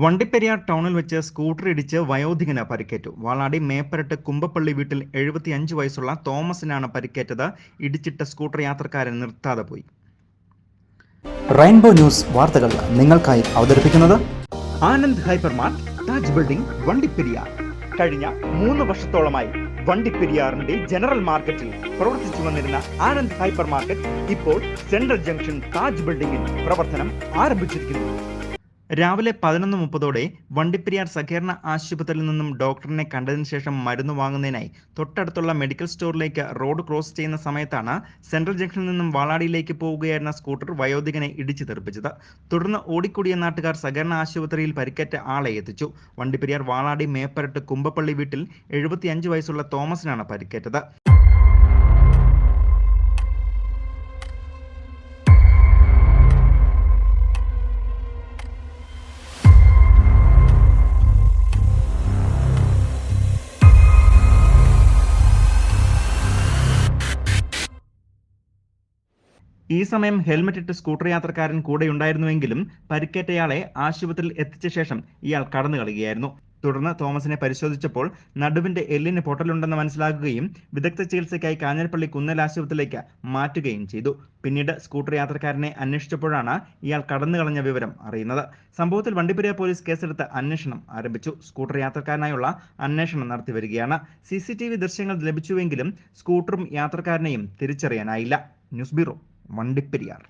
വണ്ടിപ്പെരിയാർ ടൗണിൽ വെച്ച് സ്കൂട്ടർ ഇടിച്ച് വയോധികന് പരിക്കേറ്റു. വാളാടി മേപ്പരട്ട് കുമ്പപ്പള്ളി വീട്ടിൽ 75 വയസ്സുള്ള തോമസിനാണ് പരിക്കേറ്റത്. ഇടിച്ചിട്ട സ്കൂട്ടർ യാത്രക്കാരൻ നിർത്താതെ പോയി. റെയിൻബോ ന്യൂസ് വാർത്തകൾ നിങ്ങൾക്കായി അവതരിപ്പിക്കുന്നത് ആനന്ദ് ഹൈപ്പർമാർട്ട്, താജ് ബിൽഡിംഗ്, വണ്ടിപ്പെരിയാർ. കഴിഞ്ഞ 3 വർഷത്തോളമായി വണ്ടിപ്പെരിയാറിന്റെ ജനറൽ മാർക്കറ്റിൽ പ്രവർത്തിച്ചു വന്നിരുന്ന ആനന്ദ് ഹൈപ്പർ മാർക്കറ്റ് ഇപ്പോൾ സെൻട്രൽ ജംഗ്ഷൻ താജ് ബിൽഡിംഗിൽ പ്രവർത്തനം ആരംഭിച്ചിരിക്കുന്നു. രാവിലെ 11:30 വണ്ടിപ്പെരിയാർ സഹകരണ ആശുപത്രിയിൽ നിന്നും ഡോക്ടറിനെ കണ്ടതിന് ശേഷം മരുന്ന് വാങ്ങുന്നതിനായി തൊട്ടടുത്തുള്ള മെഡിക്കൽ സ്റ്റോറിലേക്ക് റോഡ് ക്രോസ് ചെയ്യുന്ന സമയത്താണ് സെൻട്രൽ ജംഗ്ഷനിൽ നിന്നും വാളാടിയിലേക്ക് പോവുകയായിരുന്ന സ്കൂട്ടർ വയോധികനെ ഇടിച്ചു തെറിപ്പിച്ചത്. തുടർന്ന് ഓടിക്കൂടിയ നാട്ടുകാർ സഹകരണ ആശുപത്രിയിൽ പരിക്കേറ്റ ആളെ എത്തിച്ചു. വണ്ടിപ്പെരിയാർ വാളാടി മേപ്പരട്ട് കുമ്പപ്പള്ളി വീട്ടിൽ 75 വയസ്സുള്ള തോമസിനാണ് പരിക്കേറ്റത്. ഈ സമയം ഹെൽമറ്റ് ഇട്ട് സ്കൂട്ടർ യാത്രക്കാരൻ കൂടെയുണ്ടായിരുന്നുവെങ്കിലും പരിക്കേറ്റയാളെ ആശുപത്രിയിൽ എത്തിച്ച ശേഷം ഇയാൾ കടന്നു കളയുകയായിരുന്നു. തുടർന്ന് തോമസിനെ പരിശോധിച്ചപ്പോൾ നടുവിന്റെ എല്ലിന് പൊട്ടലുണ്ടെന്ന് മനസ്സിലാക്കുകയും വിദഗ്ധ ചികിത്സയ്ക്കായി കാഞ്ഞിരപ്പള്ളി കുന്നൽ ആശുപത്രിയിലേക്ക് മാറ്റുകയും ചെയ്തു. പിന്നീട് സ്കൂട്ടർ യാത്രക്കാരനെ അന്വേഷിച്ചപ്പോഴാണ് ഇയാൾ കടന്നു കളഞ്ഞ വിവരം അറിയുന്നത്. സംഭവത്തിൽ വണ്ടിപ്പെരിയാർ പോലീസ് കേസെടുത്ത് അന്വേഷണം ആരംഭിച്ചു. സ്കൂട്ടർ യാത്രക്കാരനായുള്ള അന്വേഷണം നടത്തിവരികയാണ്. CCTV ദൃശ്യങ്ങൾ ലഭിച്ചുവെങ്കിലും സ്കൂട്ടറും യാത്രക്കാരനെയും തിരിച്ചറിയാനായില്ല. News bureau, Vandiperiyar.